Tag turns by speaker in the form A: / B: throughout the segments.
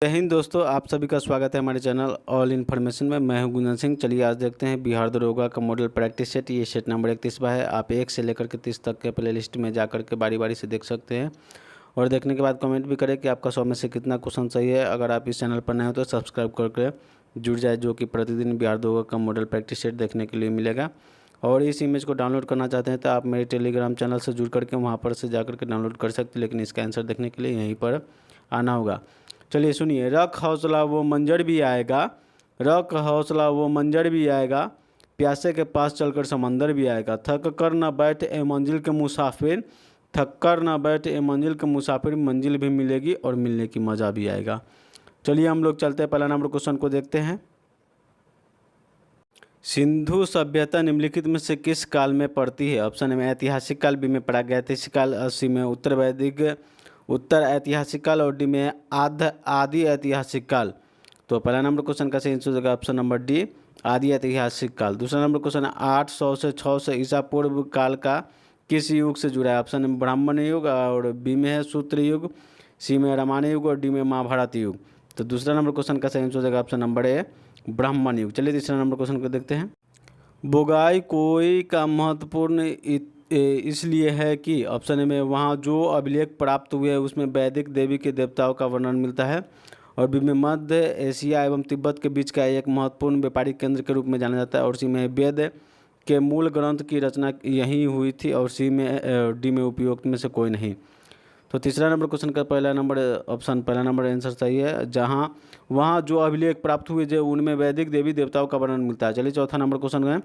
A: जय हिंद दोस्तों, आप सभी का स्वागत है हमारे चैनल ऑल इन्फॉर्मेशन में। मैं हूं गुंजन सिंह। चलिए आज देखते हैं बिहार दरोगा का मॉडल प्रैक्टिस सेट। ये सेट नंबर 31वां है। आप 1 से लेकर के 30 तक के प्ले लिस्ट में जा करके बारी बारी से देख सकते हैं और देखने के बाद कमेंट भी करें कि आपका 100 में से कितना क्वेश्चन सही है। अगर आप इस चैनल पर नए हो तो सब्सक्राइब करके जुड़ जाए, जो कि प्रतिदिन बिहार दरोगा का मॉडल प्रैक्टिस सेट देखने के लिए मिलेगा। और इस इमेज को डाउनलोड करना चाहते हैं तो आप मेरे टेलीग्राम चैनल से जुड़ करके वहाँ पर से जा करके डाउनलोड कर सकते हैं, लेकिन इसका आंसर देखने के लिए यहीं पर आना होगा। चलिए सुनिए। रख हौसला वो मंजर भी आएगा, रख हौसला वो मंजर भी आएगा, प्यासे के पास चलकर समंदर भी आएगा। थक कर न बैठ ए मंजिल के मुसाफिर, थक कर न बैठ ए मंजिल के मुसाफिर, मंजिल भी मिलेगी और मिलने की मज़ा भी आएगा। चलिए हम लोग चलते हैं, पहला नंबर क्वेश्चन को देखते हैं। सिंधु सभ्यता निम्नलिखित में से किस काल में पड़ती है? ऑप्शन में ऐतिहासिक काल, बी में प्रागैतिहासिक काल, सी में उत्तर वैदिक उत्तर ऐतिहासिक काल और डी में आदि ऐतिहासिक काल। तो पहला नंबर क्वेश्चन का सही आंसर होगा ऑप्शन नंबर डी, आदि ऐतिहासिक काल। दूसरा नंबर क्वेश्चन है 800 से 600 ईसा पूर्व काल का किस युग से जुड़ा है? ऑप्शन में ब्राह्मण युग और बी में है सूत्र युग, सी में रामायण युग और डी में महाभारत युग। तो दूसरा नंबर क्वेश्चन का सही आंसर होगा ऑप्शन नंबर ए, ब्राह्मण युग। चलिए तीसरा नंबर क्वेश्चन को देखते हैं। बोगाई कोई का महत्वपूर्ण इसलिए है कि ऑप्शन में वहाँ जो अभिलेख प्राप्त हुए हैं उसमें वैदिक देवी के देवताओं का वर्णन मिलता है और बी में मध्य एशिया एवं तिब्बत के बीच का एक महत्वपूर्ण व्यापारिक केंद्र के रूप में जाना जाता है और सी में वेद के मूल ग्रंथ की रचना यहीं हुई थी और सी में डी में उपयुक्त में से कोई नहीं। तो तीसरा नंबर क्वेश्चन का पहला नंबर आंसर सही है। जहाँ वहाँ जो अभिलेख प्राप्त हुए जो उनमें वैदिक देवी देवताओं का वर्णन मिलता है। चलिए चौथा नंबर क्वेश्चन है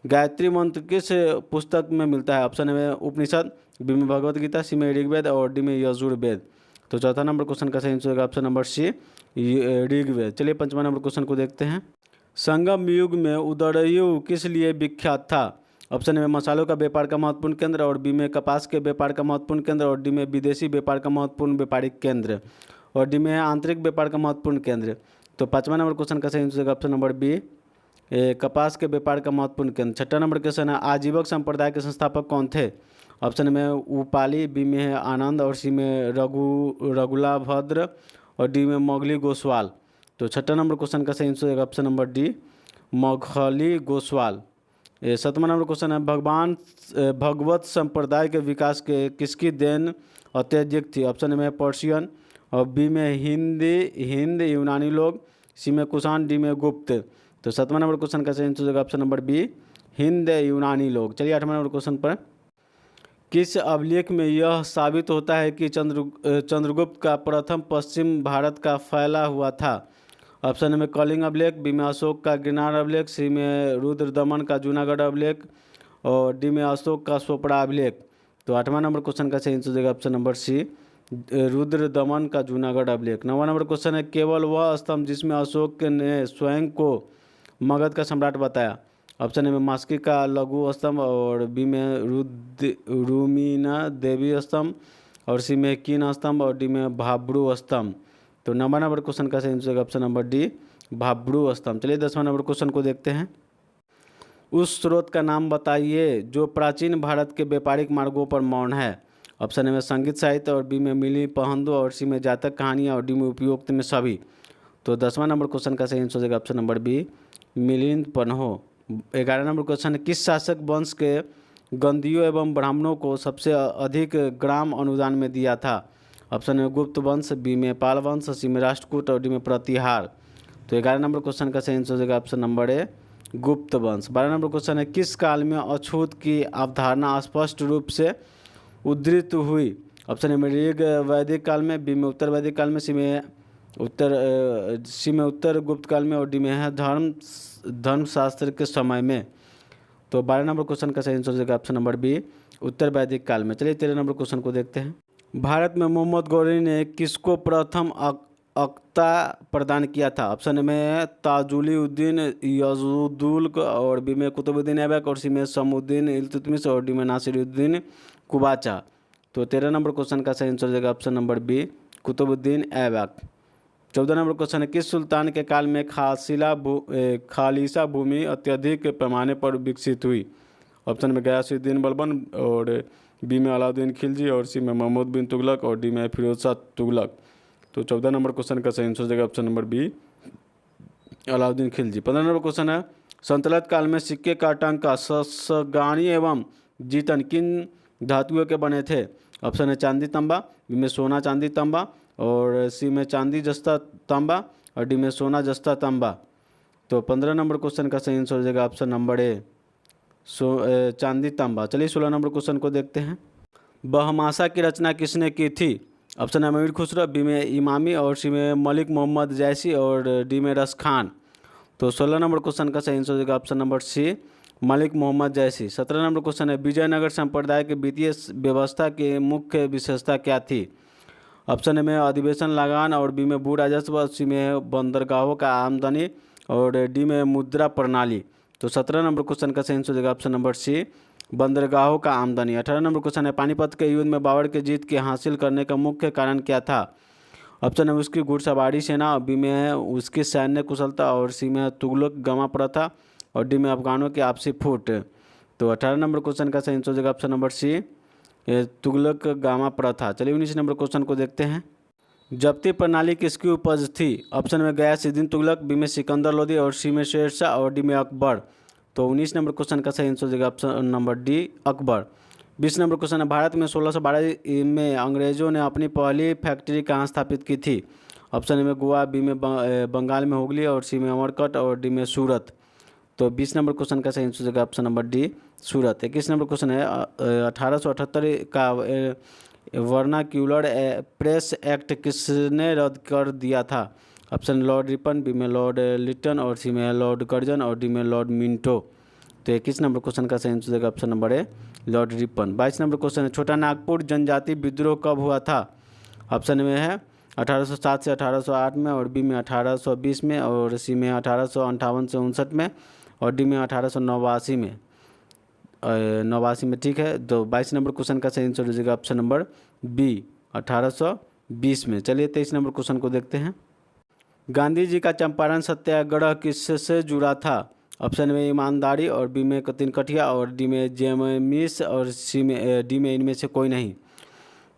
A: गायत्री मंत्र किस पुस्तक में मिलता है? ऑप्शन में उपनिषद, बी में भगवत गीता, सी में ऋग्वेद और डी में यजुर्वेद। तो चौथा नंबर क्वेश्चन का सही आंसर होगा ऑप्शन नंबर सी, ऋग्वेद। चलिए पंचवा नंबर क्वेश्चन को देखते हैं। संगम युग में उदययुग किस लिए विख्यात था? ऑप्शन में मसालों का व्यापार का महत्वपूर्ण केंद्र और बी में कपास के व्यापार का महत्वपूर्ण केंद्र और डी में विदेशी व्यापार का महत्वपूर्ण व्यापारिक केंद्र और डी में आंतरिक व्यापार का महत्वपूर्ण केंद्र। तो पाँचवा नंबर क्वेश्चन का सही आंसर होगा ऑप्शन नंबर बी, कपास के व्यापार का महत्वपूर्ण केंद्र। छठा नंबर क्वेश्चन है आजीवक संप्रदाय के संस्थापक कौन थे? ऑप्शन में उपाली, बी में है आनंद और सी में रघुला भद्र और डी में मोगली गोस्वाल। तो छठा नंबर क्वेश्चन का सही आंसर होगा ऑप्शन नंबर डी, मोगली गोस्वाल। सातवां नंबर क्वेश्चन है भगवत संप्रदाय के विकास के किसकी देन अत्यधिक थी? ऑप्शन में पर्शियन और बी में हिंद यूनानी लोग, सी में कुषाण, डी में गुप्त। तो सातवां नंबर क्वेश्चन का सही आंसर होगा ऑप्शन नंबर बी, हिंद यूनानी लोग। चलिए आठवां नंबर क्वेश्चन पर किस अभिलेख में यह साबित होता है कि चंद्रगुप्त का प्रथम पश्चिम भारत का फैला हुआ था? ऑप्शन में कलिंग अभिलेख, बी में अशोक का गिरनार अभिलेख, सी में रुद्रदमन का जूनागढ़ अभिलेख और डी में अशोक का सोपड़ा अभिलेख। तो आठवां नंबर क्वेश्चन का सही आंसर देगा ऑप्शन नंबर सी, रुद्रदमन का जूनागढ़ अभिलेख। नौवां नंबर क्वेश्चन है केवल वह स्तंभ जिसमें अशोक ने स्वयं को मगध का सम्राट बताया? ऑप्शन में मास्की का लघु स्तंभ और बी में रूमीना देवी स्तंभ और सी में कीन स्तंभ और डी में भाब्रू स्तंभ। तो नंबर क्वेश्चन का सही answer option number D, Bhabru स्तंभ। चलिए 10वां नंबर क्वेश्चन को देखते हैं। उस स्रोत का नाम बताइए जो प्राचीन भारत के व्यापारिक मार्गों पर मौन है? ऑप्शन में संगीत साहित्य और बी में मिली पहंदो और सी में जातक कहानियाँ और डी में उपयुक्त में सभी। तो 10वां नंबर क्वेश्चन का सही answer option number B, Milind Panho. 11 number question है किस शासक वंश के गंधियों एवं ब्राह्मणों को सबसे अधिक ग्राम अनुदान में दिया था? ऑप्शन में गुप्त वंश, बी में पाल वंश, सी में राष्ट्रकूट और डी में प्रतिहार। तो 11 नंबर क्वेश्चन का सही आंसर होगा ऑप्शन नंबर ए, गुप्त वंश। 12 नंबर क्वेश्चन है किस काल में अछूत की अवधारणा स्पष्ट रूप से उद्धृत हुई? ऑप्शन में ऋग वैदिक काल में, बी में उत्तर वैदिक काल में, सी में उत्तर गुप्त काल में और डी में है धर्मशास्त्र के समय में। तो 12 नंबर क्वेश्चन का सही आंसर होगा ऑप्शन नंबर बी, उत्तर वैदिक काल में। चलिए 13 नंबर क्वेश्चन को देखते हैं। भारत में मोहम्मद गौरी ने किसको प्रथम अक्ता प्रदान किया था? ऑप्शन में ताजुद्दीन यजुद्दौला और बी में कुतुबुद्दीन ऐबक और सी में शमसुद्दीन इल्तुतमिश और डी में नासिरुद्दीन कुबाचा। तो 13 नंबर क्वेश्चन का सही आंसर होगा option number B, Qutubuddin Aibak. 14 number question है किस सुल्तान के काल में खालिसा भूमि अत्यधिक पैमाने पर विकसित हुई? ऑप्शन में गयासुद्दीन बलबन और बी में अलाउद्दीन खिलजी और सी में महमूद बिन तुगलक और डी में फिरोज शाह तुगलक। तो 14 नंबर क्वेश्चन का सही आंसर हो जाएगा option number B, Alauddin Khilji. 15 number question है, संतुलित काल में सिक्के का टंका ससगानी एवं जीतन किन धातुओं के बने थे? ऑप्शन है चांदी तांबा, बी में सोना चांदी तांबा, और सी में चांदी जस्ता तांबा, और डी में सोना जस्ता तांबा। तो 15 नंबर क्वेश्चन का सही आंसर हो जाएगा ऑप्शन नंबर ए, चांदी तांबा। चलिए 16 नंबर क्वेश्चन को देखते हैं। बहमासा की रचना किसने की थी? ऑप्शन है मीर खुसरो, बी में इमामी, और सी में मलिक मोहम्मद जैसी, और डी में रस खान। तो 16 नंबर क्वेश्चन का सही आंसर हो जाएगा option number C, Malik Mohammad Jayasi. 17 number question है, विजयनगर संप्रदाय के वित्तीय व्यवस्था की मुख्य विशेषता क्या थी? ऑप्शन ए में अधिवेशन लगान, और बी में भू राजस्व, सी में बंदरगाहों का आमदनी, और डी में मुद्रा प्रणाली। तो 17 नंबर क्वेश्चन का सही आंसर हो जाएगा ऑप्शन नंबर सी, बंदरगाहों का आमदनी। 18 नंबर क्वेश्चन है, पानीपत के युद्ध में बाबर के जीत के हासिल करने का मुख्य कारण क्या था? ऑप्शन है उसकी घुड़सवारी सेना, बी में है उसकी सैन्य कुशलता, और सी में है तुगलक गमा प्रथा, और डी में अफगानों की आपसी फूट। तो 18 नंबर क्वेश्चन का सही आंसर हो जाएगा ऑप्शन नंबर सी, तुगलक गामा प्रथा। चलिए 19 नंबर क्वेश्चन को देखते हैं। जब्ती प्रणाली किसकी उपज थी? ऑप्शन में गयासुद्दीन तुगलक, बी में सिकंदर लोदी, और सी में शेरशाह, और डी में अकबर। तो 19 नंबर क्वेश्चन का सही आंसर हो जाएगा option number D, Akbar. 20 number question है, भारत में 1612 में अंग्रेजों ने अपनी पहली फैक्ट्री कहाँ स्थापित की थी? ऑप्शन ए में गोवा, बी में बंगाल में हुगली, और सी में अमरकट, और डी में सूरत। तो 20 नंबर क्वेश्चन का सही आंसर हो जाएगा ऑप्शन नंबर डी, सूरत। 21 नंबर क्वेश्चन है, 1878 का वर्नाक्यूलर प्रेस एक्ट किसने रद्द कर दिया था? ऑप्शन लॉर्ड रिपन, बी में लॉर्ड लिटन, और सी में लॉर्ड कर्जन, और डी में लॉर्ड मिंटो। तो 21 नंबर क्वेश्चन का सही आंसर हो जाएगा option number A, Lord Ripon. 22 number question है, छोटा नागपुर जनजाति विद्रोह कब हुआ था? ऑप्शन में है 1807 से 1808 में, और बी में 1820 में, और सी में 1858 से 59 में, और डी में 1889 में। 89 में, ठीक है। तो 22 नंबर क्वेश्चन का सही आंसर हो जाएगा ऑप्शन नंबर बी, 1820 में। चलिए 23 नंबर क्वेश्चन को देखते हैं। गांधी जी का चंपारण सत्याग्रह किससे जुड़ा था? ऑप्शन में ईमानदारी, और बी में तिनकठिया, और डी में जेममिस, और सी में डी में इनमें से कोई नहीं।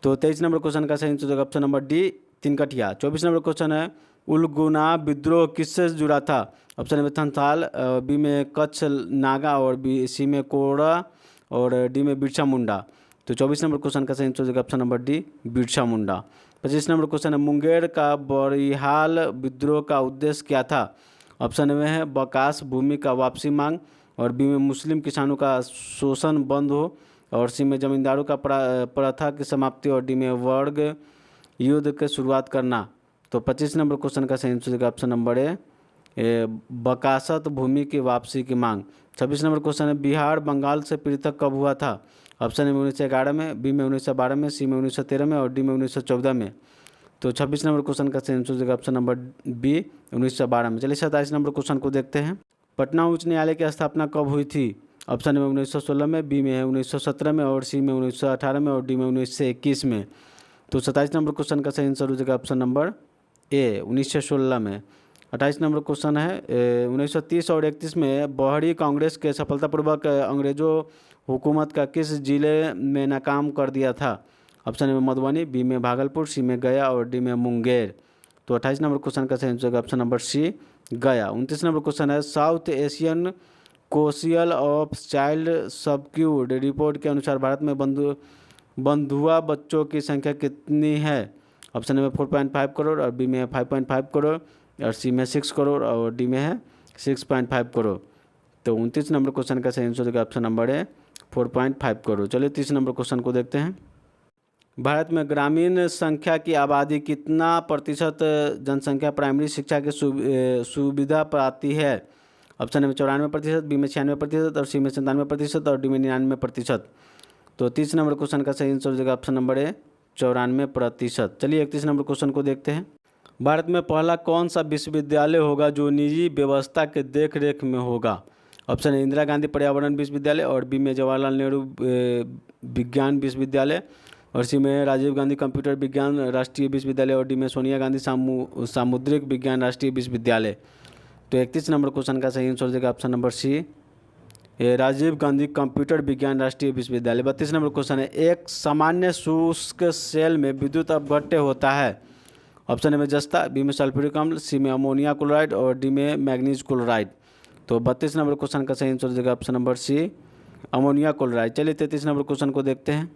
A: तो 23 नंबर क्वेश्चन का सही आंसर हो जाएगा ऑप्शन नंबर डी, तिनकठिया। 24 नंबर क्वेश्चन है, उलगुना विद्रोह किससे जुड़ा था? ऑप्शन में थंथाल, बी में कच्छ नागा, और बी सी में कोड़ा, और डी में बिरसा मुंडा। तो 24 नंबर क्वेश्चन का सही आंसर हो जाएगा option number D, Birsa Munda. 25 number question है, मुंगेर का बरिहाल विद्रोह का उद्देश्य क्या था? ऑप्शन में है बकास भूमि का वापसी मांग, और बी में मुस्लिम किसानों का शोषण बंद हो, और सी में जमींदारों का प्रथा की समाप्ति, और डी में वर्ग युद्ध की शुरुआत करना। तो 25 नंबर क्वेश्चन का सही answer option number A, Bakasht भूमि की वापसी की मांग। 26 नंबर क्वेश्चन है, बिहार बंगाल से पृथक कब हुआ था? ऑप्शन में 1911 में, बी में 1912 में, सी में 1913 में, और डी में 1914 में। तो 26 नंबर क्वेश्चन का सही आंसर हो जाएगा ऑप्शन नंबर बी, 1912 में। चलिए 27 नंबर क्वेश्चन को देखते हैं। पटना उच्च न्यायालय की स्थापना कब हुई थी? ऑप्शन में 1916 में, बी में है 1917 में, और सी में 1918 में, और डी में 1921 में। तो 27 नंबर क्वेश्चन का सही आंसर हो जाएगा ऑप्शन नंबर ए, 1916 में। 28 नंबर क्वेश्चन है, 1930 और 31 में बहरी कांग्रेस के सफलतापूर्वक अंग्रेजों हुकूमत का किस जिले में नाकाम कर दिया था? ऑप्शन में मधुबनी, बी में भागलपुर, सी में गया, और डी में मुंगेर। तो 28 नंबर क्वेश्चन का सही आंसर ऑप्शन नंबर सी, गया। 29 नंबर क्वेश्चन है, south Asian coalition of child servitude report के अनुसार भारत में बंधुआ बच्चों की संख्या कितनी है? ऑप्शन में 4.5 करोड़, और बी में 5.5 करोड़, और सी में 6 करोड़, और डी में है 6.5 करोड़। तो 29 नंबर क्वेश्चन का सही आंसर ऑप्शन नंबर है 4.5 करोड़। चलिए 30 नंबर क्वेश्चन को देखते हैं। भारत में ग्रामीण संख्या की आबादी कितना प्रतिशत जनसंख्या प्राइमरी शिक्षा की सुविधा पाती है? ऑप्शन में 94%, बी में 96%, और सी में 97%, और डी में 99%। तो 30 नंबर क्वेश्चन का सही आंसर हो जाएगा ऑप्शन नंबर है 94%। चलिए 31 नंबर क्वेश्चन को देखते हैं। भारत में पहला कौन सा विश्वविद्यालय होगा जो निजी व्यवस्था के देख रेख में होगा? ऑप्शन है इंदिरा गांधी पर्यावरण विश्वविद्यालय, और बी में जवाहरलाल नेहरू विज्ञान विश्वविद्यालय, और सी में राजीव गांधी कंप्यूटर विज्ञान राष्ट्रीय विश्वविद्यालय, और डी में सोनिया गांधी सामुद्रिक विज्ञान राष्ट्रीय विश्वविद्यालय। तो 31 नंबर क्वेश्चन का सही आंसर हो जाएगा option number C, Rajiv Gandhi computer विज्ञान राष्ट्रीय विश्वविद्यालय। 32 नंबर क्वेश्चन है, एक सामान्य शुष्क सेल में विद्युत अपघट्य होता है। ऑप्शन ए में जस्ता, बी में सल्फ्यूरिक अम्ल, सी में अमोनिया क्लोराइड और डी में मैग्नीज क्लोराइड। तो 32 नंबर क्वेश्चन का सही आंसर हो जाएगा option number C, ammonia chloride. चलिए 33 नंबर क्वेश्चन को देखते हैं।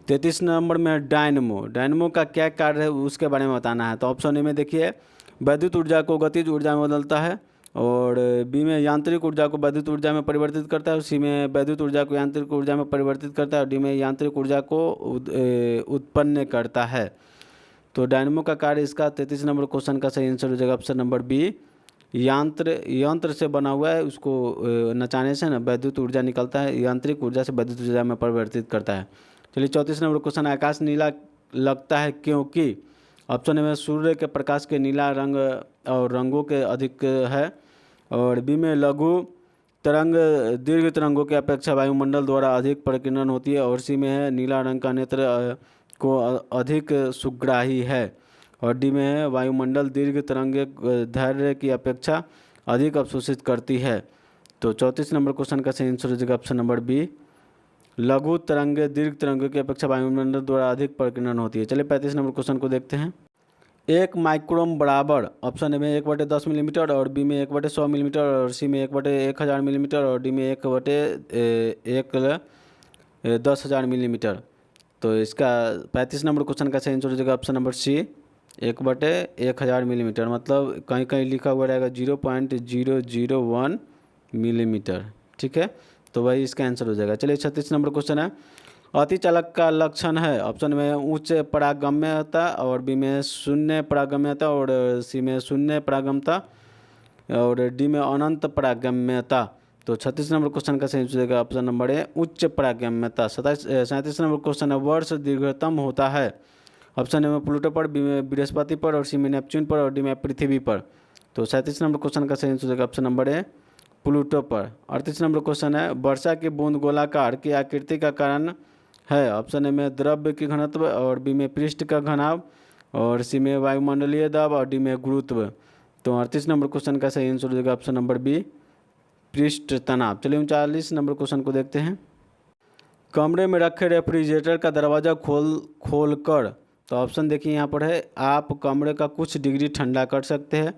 A: 33 नंबर में डायनमो, डायनमो का क्या कार्य है उसके बारे में बताना है। तो ऑप्शन ए में देखिए वैद्युत ऊर्जा को गतिज ऊर्जा में बदलता है, और बी में यांत्रिक ऊर्जा को वैद्युत ऊर्जा में परिवर्तित करता है, सी में वैद्युत ऊर्जा को यांत्रिक ऊर्जा में परिवर्तित करता है और डी में यांत्रिक ऊर्जा को उत्पन्न करता है। तो डायनमो का कार्य इसका 33 नंबर क्वेश्चन का सही आंसर हो जाएगा ऑप्शन नंबर बी, यंत्र से बना हुआ है, उसको नचाने से ना वैद्युत ऊर्जा निकलता है, यांत्रिक ऊर्जा से वैद्युत ऊर्जा में परिवर्तित करता है। चलिए 34 नंबर क्वेश्चन, आकाश नीला लगता है क्योंकि। ऑप्शन ए में सूर्य के प्रकाश के नीला रंग और रंगों के अधिक है, और बी में लघु तरंग दीर्घ तरंगों की अपेक्षा वायुमंडल द्वारा अधिक प्रकीर्णन होती है, और सी में है नीला रंग का नेत्र को अधिक सुग्राही है, और डी में है वायुमंडल दीर्घ तरंगे धैर्य की अपेक्षा अधिक अवशोषित करती है। तो 34 नंबर क्वेश्चन का सही आंसर हो जाएगा ऑप्शन नंबर बी, लघु तरंगे दीर्घ तरंगों की अपेक्षा वायुमंडल द्वारा अधिक प्रकीर्णन होती है। चलिए 35 नंबर क्वेश्चन को देखते हैं। एक माइक्रोन बराबर, ऑप्शन ए में 1/10 मिलीमीटर, और बी में 1/100 मिलीमीटर, और सी में 1/1000 मिलीमीटर, और डी में 1/10,000 मिलीमीटर। तो इसका 35 नंबर क्वेश्चन का सही आंसर हो जाएगा ऑप्शन नंबर सी, 1/1000 मिलीमीटर, मतलब कहीं कहीं लिखा हुआ रहेगा 0.001 मिलीमीटर। ठीक है, तो वही इसका आंसर हो जाएगा। चलिए 36 नंबर क्वेश्चन है, अतिचालक का लक्षण है। ऑप्शन में उच्च परागम्यता, और बी में शून्य परागम्यता, और सी में शून्य परागम्यता, और डी में अनंत परागम्यता। तो 36 नंबर क्वेश्चन का सही आंसर होगा ऑप्शन नंबर ए, उच्च परागम्यता। 37 नंबर क्वेश्चन है, वर्ष दीर्घतम होता है। ऑप्शन ए में प्लूटो पर, बी में बृहस्पति पर, और सी में नेपच्यून पर, और डी में पृथ्वी पर। तो 37 नंबर क्वेश्चन का सही आंसर होगा ऑप्शन नंबर ए, प्लूटो पर। 38 नंबर क्वेश्चन है, वर्षा की बूंद गोलाकार की आकृति का कारण है। ऑप्शन ए में द्रव्य की घनत्व, और बी में पृष्ठ का घनाभ, और सी में वायुमंडलीय दाब, और डी में गुरुत्व। तो 38 नंबर क्वेश्चन का सही आंसर हो जाएगा ऑप्शन नंबर बी, पृष्ठ तनाव। चलिए 39 नंबर क्वेश्चन को देखते हैं। कमरे में रखे रेफ्रिजरेटर का दरवाज़ा खोल कर, तो ऑप्शन देखिए यहाँ पर है, आप कमरे का कुछ डिग्री ठंडा कर सकते हैं,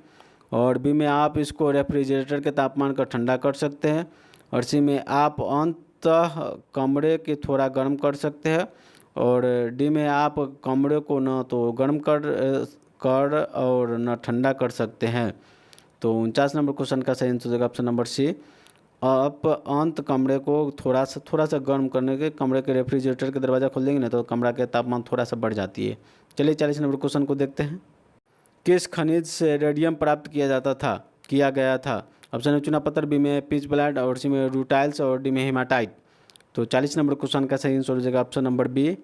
A: और बी में आप इसको रेफ्रिजरेटर के तापमान का ठंडा कर सकते हैं, और सी में आप अंततः कमरे के थोड़ा गर्म कर सकते हैं, और डी में आप कमरे को न तो गर्म कर और न ठंडा कर सकते हैं। तो 49 नंबर क्वेश्चन का सही आंसर हो जाएगा ऑप्शन नंबर सी, आप अंत कमरे को थोड़ा सा गर्म करने के कमरे के रेफ्रिजरेटर के दरवाज़ा खोल देंगे ना, तो कमरा के तापमान थोड़ा सा बढ़ जाती है। चलिए 40 नंबर क्वेश्चन को देखते हैं। किस खनिज से रेडियम प्राप्त किया गया था। ऑप्शन में चुनापत्थर, बी में पिच ब्लैड, और सी में रूटाइल्स, और डी में हेमाटाइट। तो 40 नंबर क्वेश्चन का सही आंसर हो जाएगा option number B,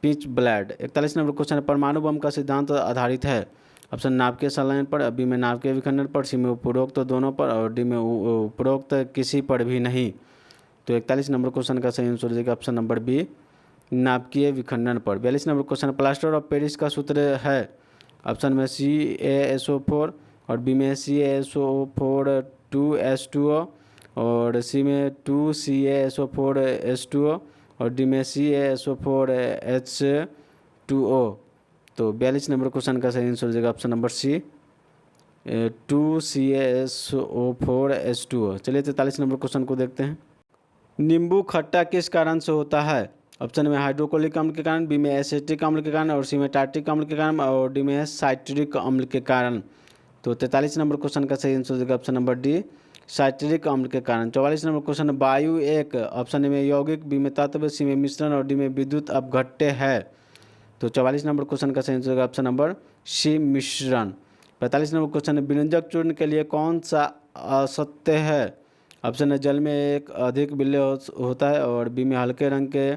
A: pitchblende. 41 number question है, परमाणु बम का सिद्धांत आधारित है। ऑप्शन नाभिकीय संलयन पर, बी में नाभिकीय विखंडन पर, सी में उपरोक्त दोनों पर, और डी में उपरोक्त किसी पर भी नहीं। तो 41 नंबर क्वेश्चन का सही आंसर हो जाएगा ऑप्शन नंबर बी, नाभिकीय विखंडन पर। 42 number question, plaster of Paris का सूत्र है। ऑप्शन में CaSO4, और बी में CaSO4 2H2O, और सी में 2CaSO4H2O, और डी में CaSO4H2O। तो 42 नंबर क्वेश्चन का सही आंसर हो जाएगा ऑप्शन नंबर सी, 2CaSO4H2O। चलिए 43 नंबर क्वेश्चन को देखते हैं। नींबू खट्टा किस कारण से होता है। ऑप्शन में हाइड्रोक्लोरिक अम्ल के कारण, बी में एसिटिक अम्ल के कारण, और सी में टार्टिक अम्ल के कारण, और डी में साइट्रिक अम्ल के कारण। तो 43 नंबर क्वेश्चन का सही आंसर हो जाएगा ऑप्शन नंबर डी, साइट्रिक अम्ल के कारण। 44 नंबर क्वेश्चन, वायु एक, ऑप्शन में यौगिक, बी में तत्व, सी में मिश्रण, और डी में विद्युत अपघट्य है। तो 44 नंबर क्वेश्चन का सही आंसर होगा ऑप्शन नंबर सी, मिश्रण। 45 नंबर क्वेश्चन, व्यंजक चूर्ण के लिए कौन सा असत्य है। ऑप्शन है जल में एक अधिक विलय होता है, और बी में हल्के रंग के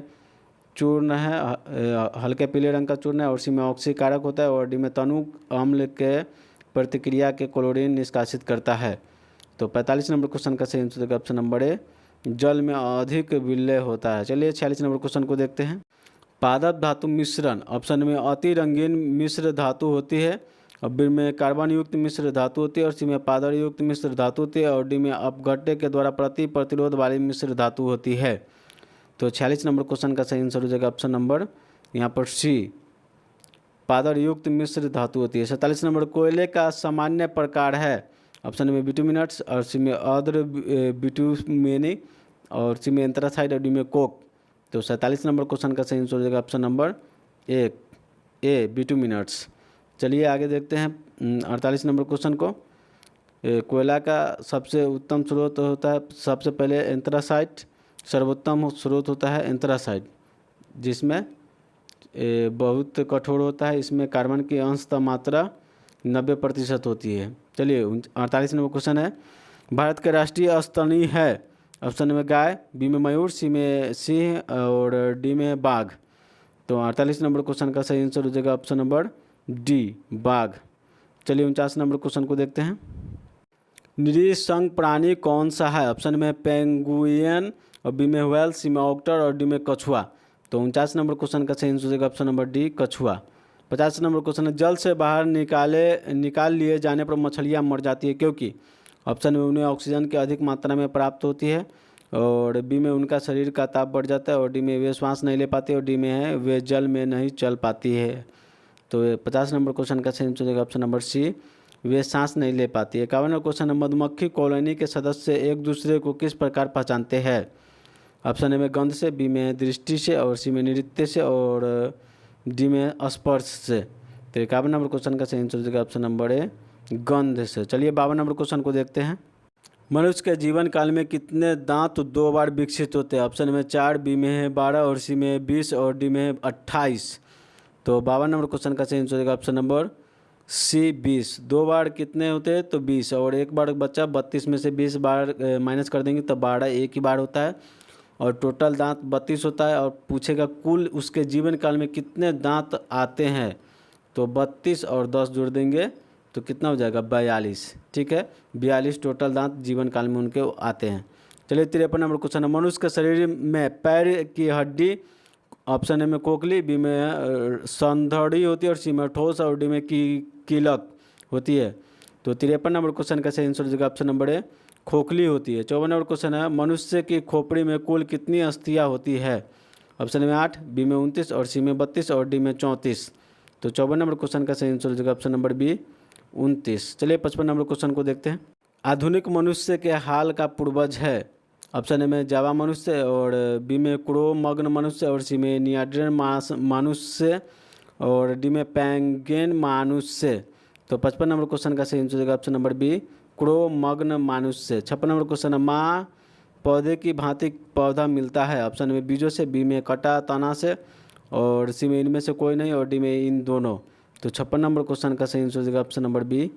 A: चूर्ण है, हल्के पीले रंग का चूर्ण है, और सी में ऑक्सीकारक होता है, और डी में तनु अम्ल के प्रतिक्रिया के क्लोरीन निष्कासित करता है। तो 45 नंबर क्वेश्चन का सही आंसर होगा ऑप्शन नंबर ए, जल में अधिक विलय होता है। चलिए 46 नंबर क्वेश्चन को देखते हैं। पादप धातु मिश्रण, ऑप्शन में अति रंगीन मिश्र धातु होती है, और बी में कार्बन युक्त मिश्र धातु होती है, और सी में पादर युक्त मिश्र धातु होती है, और डी में अपघट्य के द्वारा प्रतिरोध वाली मिश्र धातु होती है। तो 46 नंबर क्वेश्चन का सही आंसर हो जाएगा ऑप्शन नंबर यहाँ पर सी, पादर युक्त मिश्र धातु होती है। 47 नंबर कोयले का सामान्य प्रकार है। ऑप्शन में बिटुमिनस और सी में अद्र बिटुमेनी और सी में एंथ्रासाइड और डी में कोक। तो 47 नंबर क्वेश्चन का सही आंसर हो जाएगा ऑप्शन नंबर ए बिटुमिनस। चलिए आगे देखते हैं 48 नंबर क्वेश्चन को। कोयला का सबसे उत्तम स्रोत होता है, सबसे पहले एंथ्रासाइट सर्वोत्तम स्रोत होता है एंथ्रासाइट, जिसमें बहुत कठोर होता है, इसमें कार्बन की अंश मात्रा 90% होती है। चलिए 48 नंबर क्वेश्चन है, भारत के राष्ट्रीय स्तनी है। ऑप्शन में गाय, बी में मयूर, सी में सिंह और डी में बाघ। तो 48 नंबर क्वेश्चन का सही आंसर हो जाएगा ऑप्शन नंबर डी बाघ। चलिए 49 नंबर क्वेश्चन को देखते हैं, निरीसंग प्राणी कौन सा है। ऑप्शन में पेंगुइन और बी में व्हेल, सी में ऑक्टर और डी में कछुआ। तो 49 नंबर क्वेश्चन का सही आंसर हो जाएगा ऑप्शन नंबर डी कछुआ। 50 नंबर क्वेश्चन है, जल से बाहर निकाल लिए जाने पर मछलियाँ मर जाती है क्योंकि। ऑप्शन में उन्हें ऑक्सीजन की अधिक मात्रा में प्राप्त होती है और बी में उनका शरीर का ताप बढ़ जाता है और डी में वे श्वास नहीं ले पाती और डी में है वे जल में नहीं चल पाती है। तो 50 नंबर क्वेश्चन का सही आंसर हो जाएगा ऑप्शन नंबर सी, वे सांस नहीं ले पाती है। 51 नंबर क्वेश्चन है, मधुमक्खी कॉलोनी के सदस्य एक दूसरे को किस प्रकार पहचानते हैं। ऑप्शन ए में गंध से, बी में दृष्टि से और सी में नृत्य से और डी में स्पर्श से। तो 51 नंबर क्वेश्चन का सही आंसर हो जाएगा ऑप्शन नंबर ए गंध से। चलिए 52 नंबर क्वेश्चन को देखते हैं, मनुष्य के जीवन काल में कितने दांत 2 बार विकसित होते हैं। ऑप्शन में 4, बी में है 12 और सी में 20 और डी में 28। तो 52 नंबर क्वेश्चन का सही आंसर हो जाएगा ऑप्शन नंबर सी 20। 2 बार कितने होते हैं तो 20 और एक बार बच्चा 32 में से 20 बार माइनस कर देंगे तो 12 एक ही बार होता है और टोटल दांत 32 होता है। और पूछेगा कुल उसके जीवन काल में कितने दांत आते हैं, तो 32 और 10 जोड़ देंगे तो कितना हो जाएगा 42। ठीक है, 42 टोटल दांत जीवन काल में उनके आते हैं। चलिए 53 नंबर क्वेश्चन है, मनुष्य के शरीर में पैर की हड्डी। ऑप्शन ए में कोकली, बी में संधड़ी होती है और सी में ठोस और डी में कीलक होती है। तो 53 नंबर क्वेश्चन का सही आंसर हो जाएगा ऑप्शन नंबर ए खोखली होती है। 54 नंबर क्वेश्चन है, मनुष्य की खोपड़ी में कुल कितनी अस्थियाँ होती है। ऑप्शन में 8, बी में 29 और सी में 32 और डी में 34। तो 54 नंबर क्वेश्चन का सही आंसर हो जाएगा ऑप्शन नंबर बी 29। चलिए 55 नंबर क्वेश्चन को देखते हैं, आधुनिक मनुष्य के हाल का पूर्वज है। ऑप्शन ए में जावा मनुष्य और बी में क्रो मग्न मनुष्य और सी में नियाड्रियन मनुष्य और डी में पेंगुइन मनुष्य। तो 55 नंबर क्वेश्चन का सही आंसर हो जाएगा ऑप्शन नंबर बी क्रो मग्न मनुष्य। 56 नंबर क्वेश्चन है, माँ पौधे की भांति पौधा मिलता है। ऑप्शन में बीजों से, बी में कटा तना से और सी में इनमें से कोई नहीं और डी में इन दोनों। तो 56 नंबर क्वेश्चन का सही आंसर हो जाएगा ऑप्शन नंबर बी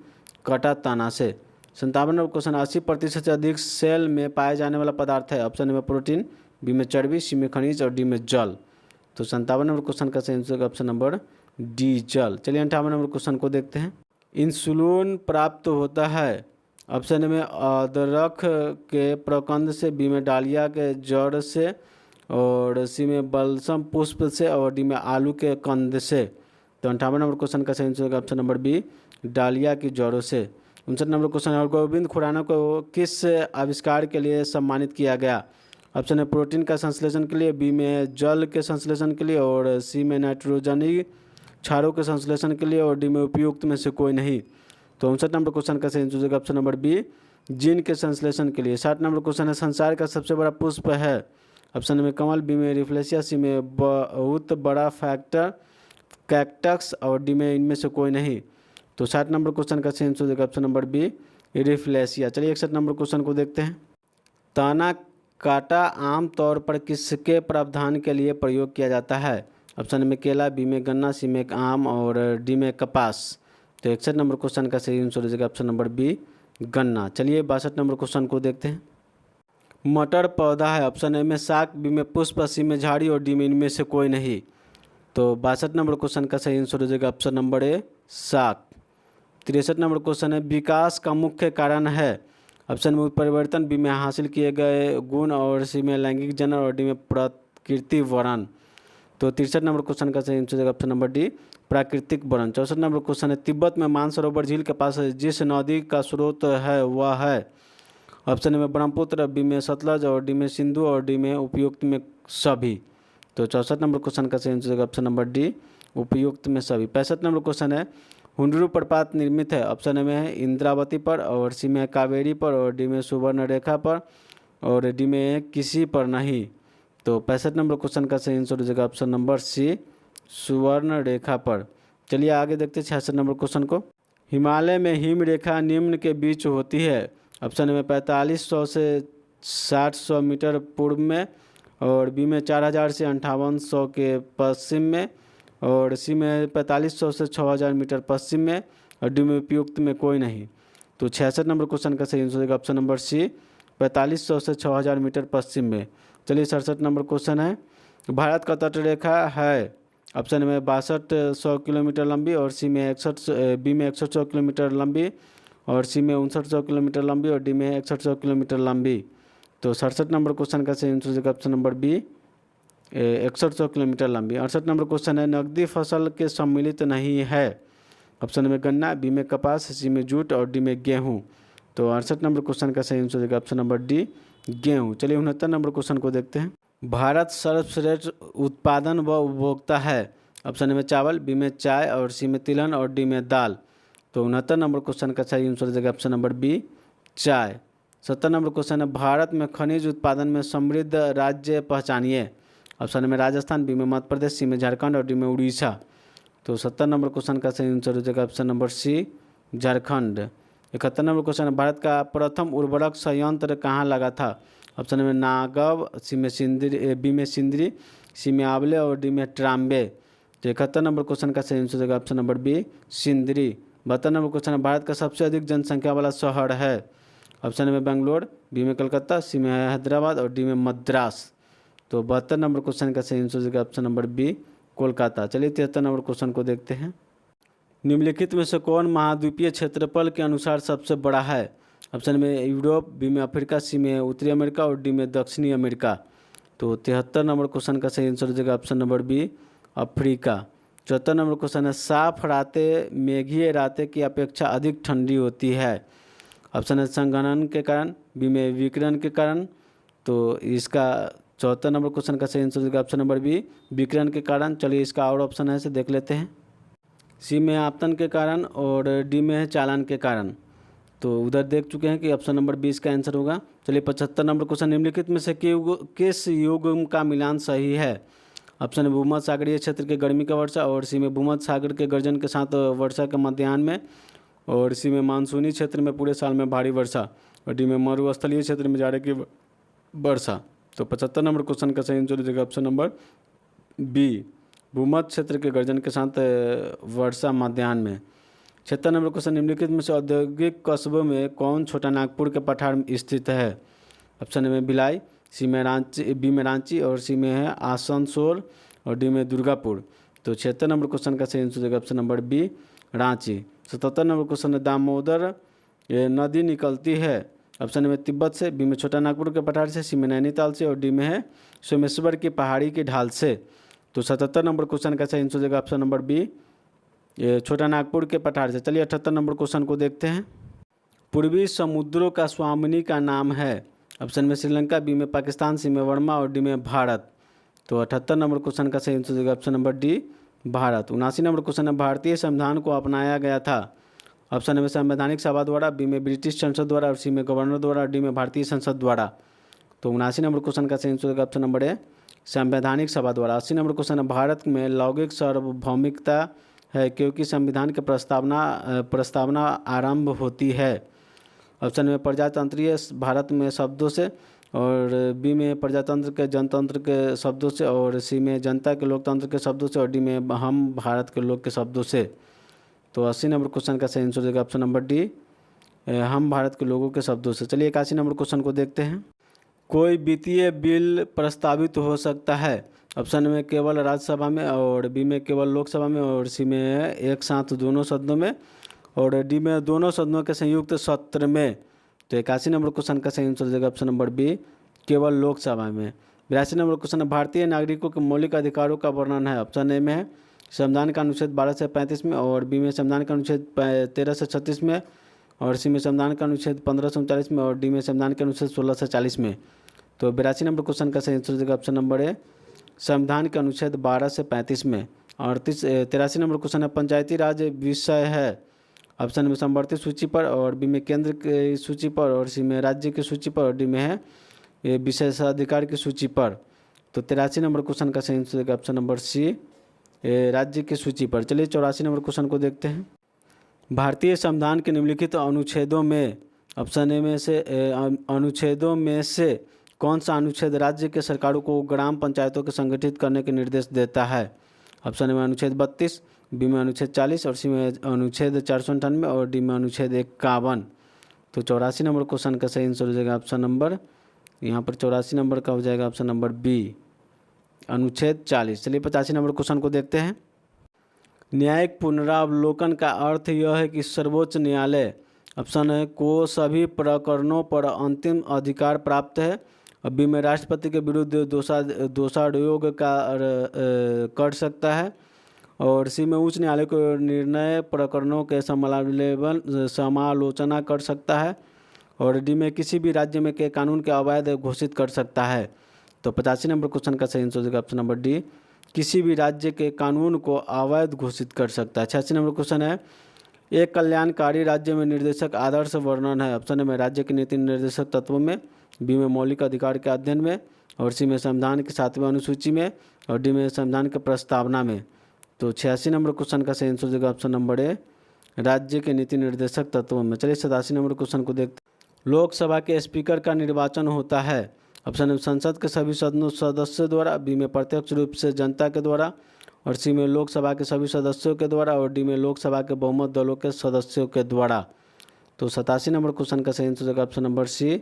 A: कटा तना से। 57 नंबर क्वेश्चन, 80% से अधिक सेल में पाए जाने वाला पदार्थ है। ऑप्शन में प्रोटीन, बी में चर्बी, सी में खनिज और डी में जल। तो 57 नंबर क्वेश्चन का सही आंसर ऑप्शन नंबर डी जल। चलिए 58 नंबर क्वेश्चन को देखते हैं, इंसुलिन प्राप्त होता है। ऑप्शन में अदरक के प्रकंद से, बी में डालिया के जड़ से और सी में बलसम पुष्प से और डी में आलू के कंद से। तो 58 नंबर क्वेश्चन का सही आंसर ऑप्शन नंबर बी डालिया की जड़ों से। 59 नंबर क्वेश्चन है, गोविंद खुराना को किस आविष्कार के लिए सम्मानित किया गया। ऑप्शन है प्रोटीन का संश्लेषण के लिए, बी में जल के संश्लेषण के लिए और सी में नाइट्रोजनी क्षारों के संश्लेषण के लिए और डी में उपयुक्त में से कोई नहीं। तो 59 नंबर क्वेश्चन का सही answer option number B gene के संश्लेषण के लिए। 60 नंबर क्वेश्चन है, संसार का सबसे बड़ा पुष्प है। ऑप्शन में कमल, बी में रिफ्लेशिया, सी में बहुत बड़ा फैक्टर कैक्टस और डी में इनमें से कोई नहीं। तो 60 नंबर क्वेश्चन का सही आंसर ऑप्शन नंबर बी रिफ्लेशिया। चलिए 61 नंबर क्वेश्चन को देखते हैं, तना काटा आम तौर पर किसके प्रावधान के लिए प्रयोग किया जाता है। ऑप्शन में केला, बी में गन्ना, सी में आम और डी में कपास। तो 61 नंबर क्वेश्चन का सही आंसर हो जाएगा ऑप्शन नंबर बी गन्ना। चलिए 62 नंबर क्वेश्चन को देखते हैं, मटर पौधा है। ऑप्शन ए में शाक, बी में पुष्प, सी में झाड़ी और डी में इनमें से कोई नहीं। तो 62 नंबर क्वेश्चन का सही आंसर हो जाएगा ऑप्शन नंबर ए शाक। 63 नंबर क्वेश्चन है, विकास का मुख्य कारण है। ऑप्शन में परिवर्तन, बी में हासिल किए गए गुण और सी में लैंगिक जनन और डी में प्रकृति वर्ण। तो 63 नंबर क्वेश्चन का सही आंसर हो जाएगा ऑप्शन नंबर डी प्राकृतिक वर्ण। 64 नंबर क्वेश्चन है, तिब्बत में मानसरोवर झील के पास जिस नदी का स्रोत है वह है। ऑप्शन में ब्रह्मपुत्र, बी में सतलज और डी में सिंधु और डी में उपयुक्त में सभी। तो 64 नंबर क्वेश्चन का सही आंसर हो जाएगा ऑप्शन नंबर डी उपयुक्त में सभी। 65 नंबर क्वेश्चन है, हुंडरू प्रपात निर्मित है। ऑप्शन ए में है इंद्रावती पर, और सी में है कावेरी पर, और डी में सुवर्ण रेखा पर, और डी में है किसी पर नहीं। तो 65 नंबर क्वेश्चन का सही आंसर हो जाएगा ऑप्शन नंबर सी, सुवर्ण रेखा पर। चलिए आगे देखते हैं 66 नंबर क्वेश्चन को। हिमालय में हिम रेखा निम्न के बीच होती है। ऑप्शन में 4500 से 6000 मीटर पूर्व में, और बी में 4000 से 5800 के पश्चिम में, और सी में 4500 से 6000 मीटर पश्चिम में, और डी में उपयुक्त में कोई नहीं। तो 66 नंबर क्वेश्चन का सही आंसर होगा ऑप्शन नंबर सी, 4500 से 6000 मीटर पश्चिम में। चलिए 67 नंबर क्वेश्चन है, भारत का तटरेखा है। ऑप्शन में 6200 किलोमीटर लंबी, और सी में 61, बी में 6100 किलोमीटर लंबी, और सी में 5900 किलोमीटर लंबी, और डी में 6100 किलोमीटर लंबी। तो 67 नंबर क्वेश्चन का सही आंसर होगा ऑप्शन नंबर बी, 6100 किलोमीटर लंबी। 68 नंबर क्वेश्चन है, नकदी फसल के सम्मिलित नहीं है। ऑप्शन में गन्ना, बी में कपास, सी में जूट, और डी में गेहूँ। तो 68 नंबर क्वेश्चन का सही आंसर होगा ऑप्शन नंबर डी, गेहूँ। चलिए 69 नंबर क्वेश्चन को देखते हैं। भारत सर्वश्रेष्ठ उत्पादन व उपभोक्ता है। ऑप्शन में चावल, बी में चाय, और सी में तिलहन, और डी में दाल। तो 69 नंबर क्वेश्चन का सही आंसर हो जाएगा ऑप्शन नंबर बी, चाय। 70 नंबर क्वेश्चन है, भारत में खनिज उत्पादन में समृद्ध राज्य पहचानिए। ऑप्शन में राजस्थान, बी में मध्य प्रदेश, सी में झारखंड, और डी में उड़ीसा। तो 70 नंबर क्वेश्चन का सही आंसर हो जाएगा option number C, Jharkhand. 71 number question है, भारत का प्रथम उर्वरक संयंत्र कहाँ लगा था। ऑप्शन में नागव, सी में सिंदरी, बी में सिंदरी, सी में आंवले, और डी में ट्राम्बे। तो 71 नंबर क्वेश्चन का सही आंसर हो जाएगा option number B, Sindri. 72 number question है, भारत का सबसे अधिक जनसंख्या वाला शहर है। ऑप्शन में बेंगलोर, बी में कलकत्ता, सी में हैदराबाद, और डी में मद्रास। तो 72 नंबर क्वेश्चन का सही आंसर हो जाएगा ऑप्शन नंबर बी, कोलकाता। चलिए 73 नंबर क्वेश्चन को देखते हैं। निम्नलिखित में से कौन महाद्वीपीय क्षेत्रफल के अनुसार सबसे बड़ा है। ऑप्शन में यूरोप, बी में अफ्रीका, सी में उत्तरी अमेरिका, और डी में दक्षिणी अमेरिका। तो 73 नंबर क्वेश्चन का सही आंसर हो जाएगा option number B, Africa. 74 number question है, साफ रातें मेघीय रातें की अपेक्षा अधिक ठंडी होती है। ऑप्शन है संघनन के कारण, बी में विकिरण के कारण। तो इसका 74 नंबर क्वेश्चन का सही आंसर हो जाएगा ऑप्शन नंबर बी, विकिरण के कारण। चलिए इसका और ऑप्शन है इसे देख लेते हैं। सी में आपतन के कारण, और डी में है चालन के कारण। तो उधर देख चुके हैं कि ऑप्शन नंबर 20 का आंसर होगा। चलिए 75 नंबर क्वेश्चन, निम्नलिखित में से किस युग का मिलान सही है। ऑप्शन भूमध्य सागरीय क्षेत्र के गर्मी का वर्षा, और सी में भूमध्य सागर के गर्जन के साथ वर्षा के मध्याह्न में, और सी में मानसूनी क्षेत्र में पूरे साल में भारी वर्षा, और डी में मरुस्थलीय क्षेत्र में जाड़े की वर्षा। तो 75 नंबर क्वेश्चन का सही आंसर हो जाएगा ऑप्शन नंबर बी, भूमध्य क्षेत्र के गर्जन के साथ वर्षा मध्याह्न में। 76 नंबर क्वेश्चन, निम्नलिखित में से औद्योगिक कस्बों में कौन छोटा नागपुर के पठार में स्थित है। ऑप्शन में भिलाई, सी में रांची, बी में रांची, और सी में है आसनसोल, और डी में दुर्गापुर। तो 76 नंबर क्वेश्चन का सही आंसर हो जाएगा option number B, Ranchi. 77 number question है, दामोदर नदी निकलती है। ऑप्शन में तिब्बत से, बी में छोटा नागपुर के पठार से, सी में नैनीताल से, और डी में है सोमेश्वर की पहाड़ी की ढाल से। तो 77 नंबर क्वेश्चन का सही आंसर हो जाएगा ऑप्शन नंबर बी, छोटा नागपुर के पठार से। चलिए 78 नंबर क्वेश्चन को देखते हैं। पूर्वी समुद्रों का स्वामिनी का नाम है। ऑप्शन में श्रीलंका, बी में पाकिस्तान, सी में वर्मा, और डी में भारत। तो 78 नंबर क्वेश्चन का सही आंसर हो जाएगा option number D, Bharat. 79 number question है, भारतीय संविधान को अपनाया गया था। ऑप्शन में संवैधानिक सभा द्वारा, बी में ब्रिटिश संसद द्वारा, और सी में गवर्नर द्वारा, और डी में भारतीय संसद द्वारा। तो 79 नंबर क्वेश्चन का सही आंसर होगा ऑप्शन नंबर ए, संवैधानिक सभा द्वारा। 80 नंबर क्वेश्चन है, भारत में लौकिक सार्वभौमिकता है क्योंकि संविधान की प्रस्तावना आरंभ होती है। ऑप्शन में प्रजातंत्रीय भारत में शब्दों से, और बी में प्रजातंत्र के जनतंत्र के शब्दों से, और सी में जनता के लोकतंत्र के शब्दों से, और डी में हम भारत के लोग के शब्दों से। तो 80 नंबर क्वेश्चन का सही आंसर हो जाएगा ऑप्शन नंबर डी, हम भारत के लोगों के शब्दों से। चलिए 81 नंबर क्वेश्चन को देखते हैं। कोई वित्तीय बिल प्रस्तावित हो सकता है। ऑप्शन में केवल राज्यसभा में, और बी में केवल लोकसभा में, और सी में एक साथ दोनों सदनों में, और डी में दोनों सदनों के संयुक्त सत्र में। तो 81 नंबर क्वेश्चन का सही आंसर हो जाएगा ऑप्शन नंबर बी, केवल लोकसभा में। 82 नंबर क्वेश्चन है, भारतीय नागरिकों के मौलिक अधिकारों का वर्णन है। ऑप्शन ए में है संविधान का अनुच्छेद 12 से 35 में, और बी में संविधान का अनुच्छेद 13 से 36 में, और सी में संविधान का अनुच्छेद 15 से 39 में, और डी में संविधान के अनुच्छेद 16 से 40 में। तो 82 नंबर क्वेश्चन का सही आंसर हो जाएगा ऑप्शन नंबर ए, संविधान के अनुच्छेद 12 से 35 में। 83 नंबर क्वेश्चन है, पंचायती राज विषय है। ऑप्शन में समवर्ती सूची पर, और बी में केंद्र की सूची पर, और सी में राज्य की सूची पर, और डी में है ये विशेषाधिकार की सूची पर। तो 83 नंबर क्वेश्चन का सही आंसर होगा ऑप्शन नंबर सी, राज्य की सूची पर। चलिए 84 नंबर क्वेश्चन को देखते हैं। भारतीय संविधान के निम्नलिखित अनुच्छेदों में ऑप्शन ए में से अनुच्छेदों में से कौन सा अनुच्छेद राज्य के सरकारों को ग्राम पंचायतों को संगठित करने के निर्देश देता है? ऑप्शन ए में अनुच्छेद 32, बी में अनुच्छेद 40, और सी में अनुच्छेद 498, और डी में अनुच्छेद 51। तो 84 नंबर क्वेश्चन का सही आंसर हो जाएगा ऑप्शन नंबर, यहाँ पर 84 नंबर का हो जाएगा ऑप्शन नंबर बी, अनुच्छेद 40। चलिए 85 नंबर क्वेश्चन को देखते हैं। न्यायिक पुनरावलोकन का अर्थ यह है कि सर्वोच्च न्यायालय ऑप्शन है को सभी प्रकरणों पर अंतिम अधिकार प्राप्त है, और बी में राष्ट्रपति के विरुद्ध दोषारोप कर सकता है, और सी में उच्च न्यायालय को निर्णय प्रकरणों के समालोचना कर सकता है, और डी में किसी भी राज्य में के कानून के अवैध घोषित कर सकता है। तो 85 नंबर क्वेश्चन का सही आंसर होगा ऑप्शन नंबर डी, किसी भी राज्य के कानून को अवैध घोषित कर सकता है। 86 नंबर क्वेश्चन है, एक कल्याणकारी राज्य में निर्देशक आदर्श वर्णन है। ऑप्शन में राज्य के नीति निर्देशक तत्वों में, बी में मौलिक अधिकार के अध्ययन में, और सी में संविधान की 7वें अनुसूची में, और डी में संविधान की प्रस्तावना में। तो 86 नंबर क्वेश्चन का सही आंसर होगा ऑप्शन नंबर ए, राज्य के नीति निर्देशक तत्वों में। चलिए 87 नंबर क्वेश्चन को देखते हैं। लोकसभा के स्पीकर का निर्वाचन होता है। ऑप्शन में संसद के सभी सदस्यों द्वारा, बी में प्रत्यक्ष रूप से जनता के द्वारा, और सी में लोकसभा के सभी सदस्यों के द्वारा, और डी में लोकसभा के बहुमत दलों के सदस्यों के द्वारा। तो 87 नंबर क्वेश्चन का सही आंसर होगा ऑप्शन नंबर सी,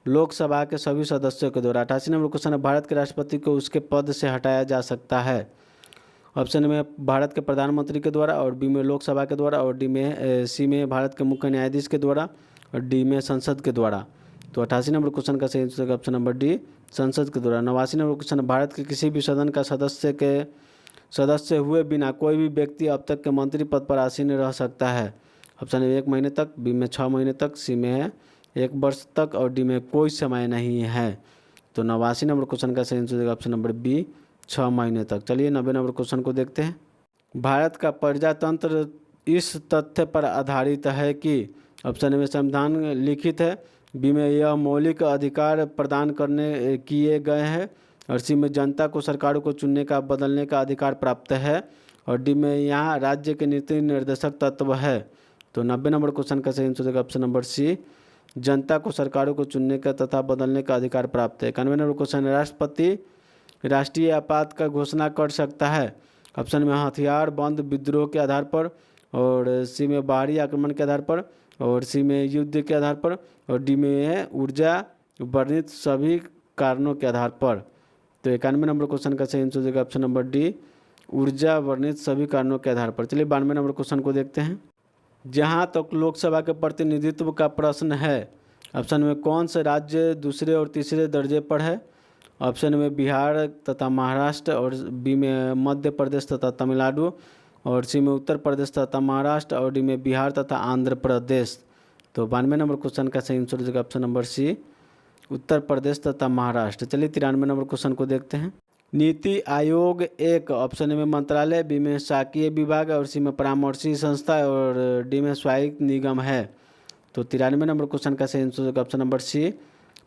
A: लोकसभा के सभी सदस्यों के द्वारा। 88 नंबर क्वेश्चन है, भारत के राष्ट्रपति को उसके पद से हटाया जा सकता है। ऑप्शन में भारत के प्रधानमंत्री के द्वारा, और बी में लोकसभा के द्वारा, और डी में सी में भारत के मुख्य न्यायाधीश के द्वारा, और डी में संसद के द्वारा। तो 88 नंबर क्वेश्चन का सही आंसर होगा ऑप्शन नंबर डी, संसद के द्वारा। 89 नंबर क्वेश्चन, भारत के किसी भी सदन का सदस्य हुए बिना कोई भी व्यक्ति अब तक के मंत्री पद पर आसीन रह सकता है। ऑप्शन में 1 महीने तक, बी में 6 महीने तक, सी में है 1 वर्ष तक, और डी में कोई समय नहीं है। तो 89 नंबर क्वेश्चन का सही आंसर होगा ऑप्शन नंबर बी, 6 महीने तक। चलिए 90 नंबर क्वेश्चन को देखते हैं। भारत का प्रजातंत्र इस तथ्य पर आधारित है कि ऑप्शन में संविधान लिखित है, बी में यह मौलिक अधिकार प्रदान करने किए गए हैं, और सी में जनता को सरकारों को चुनने का बदलने का अधिकार प्राप्त है, और डी में यहाँ राज्य के नीति निर्देशक तत्व है। तो 90 नंबर क्वेश्चन का सही आंसर होगा ऑप्शन नंबर सी, जनता को सरकारों को चुनने का तथा बदलने का अधिकार प्राप्त है। 91 नंबर क्वेश्चन, राष्ट्रपति राष्ट्रीय आपात का घोषणा कर सकता है। ऑप्शन में हथियार बंद विद्रोह के आधार पर, और सी में बाहरी आक्रमण के आधार पर, और सी में युद्ध के आधार पर, और डी में है ऊर्जा वर्णित सभी कारणों के आधार पर। तो 91 नंबर क्वेश्चन का सही आंसर होगा ऑप्शन नंबर डी, ऊर्जा वर्णित सभी कारणों के आधार पर। चलिए 92 नंबर क्वेश्चन को देखते हैं। जहां तक लोकसभा के प्रतिनिधित्व का प्रश्न है, ऑप्शन में कौन से राज्य दूसरे और तीसरे दर्जे पर है? ऑप्शन में बिहार तथा महाराष्ट्र, और बी में मध्य प्रदेश तथा तमिलनाडु, और सी में उत्तर प्रदेश तथा महाराष्ट्र, और डी में बिहार तथा आंध्र प्रदेश। तो 92 नंबर क्वेश्चन का सही आंसर हो जाएगा ऑप्शन नंबर सी, उत्तर प्रदेश तथा महाराष्ट्र। चलिए 93 नंबर क्वेश्चन को देखते हैं। नीति आयोग एक, ऑप्शन में मंत्रालय, बी में शासकीय विभाग, और सी में परामर्शी संस्था, और डी में स्वायत्त निगम है। तो 93 नंबर क्वेश्चन का सही आंसर होगा ऑप्शन नंबर सी,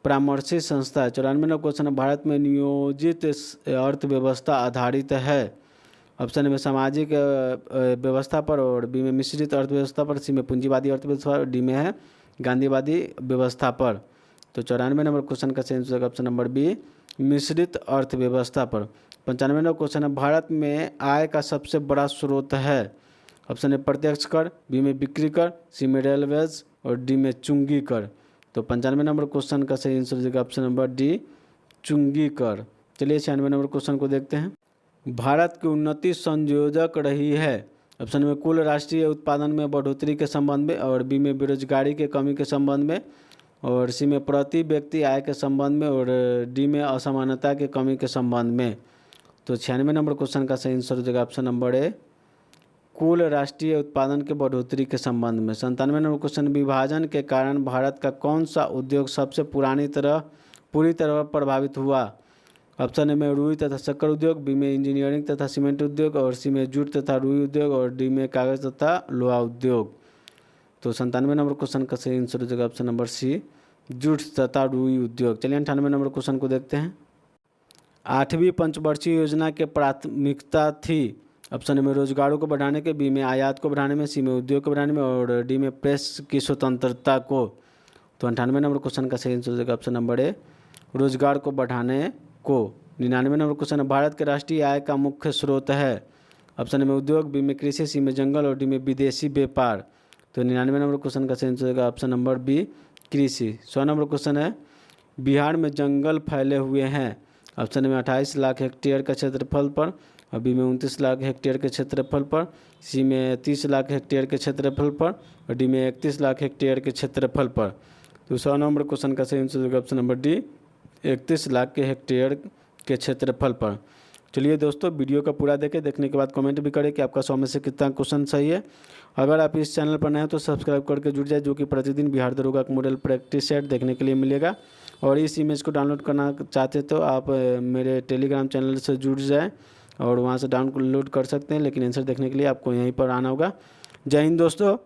A: परामर्शी संस्था है। 94 नंबर क्वेश्चन, भारत में नियोजित अर्थव्यवस्था आधारित है। ऑप्शन में सामाजिक व्यवस्था पर, और बी में मिश्रित अर्थव्यवस्था पर, सी में पूंजीवादी अर्थव्यवस्था, और डी में है गांधीवादी व्यवस्था पर। तो 94 नंबर क्वेश्चन का सही आंसर ऑप्शन नंबर बी, मिश्रित अर्थव्यवस्था पर। 95 नंबर क्वेश्चन है, भारत में आय का सबसे बड़ा स्रोत है। ऑप्शन है प्रत्यक्ष कर, बी में बिक्री कर, सी में रेलवेज, और डी में चुंगी कर। तो 95 नंबर क्वेश्चन का सही आंसर होगा ऑप्शन नंबर डी, चुंगी कर। चलिए 96 नंबर क्वेश्चन को देखते हैं। भारत की उन्नति संयोजक रही है। ऑप्शन में कुल राष्ट्रीय उत्पादन में बढ़ोतरी के संबंध में, और बी में बेरोजगारी के कमी के संबंध में, और सी में प्रति व्यक्ति आय के संबंध में, और डी में असमानता के कमी के संबंध में। तो 96 नंबर क्वेश्चन का सही आंसर हो जाएगा ऑप्शन नंबर ए, कुल राष्ट्रीय उत्पादन के बढ़ोतरी के संबंध में। 97 नंबर क्वेश्चन, विभाजन के कारण भारत का कौन सा उद्योग सबसे पूरी तरह प्रभावित हुआ? ऑप्शन ए में रुई तथा शक्कर उद्योग, बी में इंजीनियरिंग तथा सीमेंट उद्योग, और सी में जूट तथा रुई उद्योग, और डी में कागज तथा लोहा उद्योग। तो 97 नंबर क्वेश्चन का सही आंसर हो जाएगा ऑप्शन नंबर सी, जूट तथा रुई उद्योग। चलिए 98 नंबर क्वेश्चन को देखते हैं। 8वीं पंचवर्षीय योजना के प्राथमिकता थी। ऑप्शन ए में रोजगारों को बढ़ाने के, बी में आयात को बढ़ाने में, सी में उद्योग को बढ़ाने में, और डी में प्रेस की स्वतंत्रता को। तो 98 नंबर क्वेश्चन का सही आंसर हो जाएगा ऑप्शन नंबर ए, रोजगार को बढ़ाने को। 99 नंबर क्वेश्चन है, भारत के राष्ट्रीय आय का मुख्य स्रोत है। ऑप्शन ए में उद्योग, बी में कृषि, सी में जंगल, और डी में विदेशी व्यापार। तो 99 नंबर क्वेश्चन का सही आंसर हो जाएगा ऑप्शन नंबर बी, कृषि। 100 नंबर क्वेश्चन है, बिहार में जंगल फैले हुए हैं। ऑप्शन ए में 28 लाख हेक्टेयर के क्षेत्रफल पर, और बी में 29 लाख हेक्टेयर के क्षेत्रफल पर, सी में 30 लाख हेक्टेयर के क्षेत्रफल पर, और डी में 31 लाख हेक्टेयर के क्षेत्रफल पर। तो 100 नंबर क्वेश्चन का सही आंसर होगा ऑप्शन नंबर डी, 31 लाख के हेक्टेयर के क्षेत्रफल पर। चलिए दोस्तों, वीडियो का पूरा देखने के बाद कमेंट भी करें कि आपका 100 में से कितना क्वेश्चन सही है। अगर आप इस चैनल पर नए हैं तो सब्सक्राइब करके जुड़ जाए, जो कि प्रतिदिन बिहार दरोगा का मॉडल प्रैक्टिस सेट देखने के लिए मिलेगा। और इस इमेज को डाउनलोड करना चाहते तो आप मेरे टेलीग्राम चैनल से जुड़ जाएँ और वहाँ से डाउनलोड कर सकते हैं, लेकिन आंसर देखने के लिए आपको यहीं पर आना होगा। जय हिंद दोस्तों।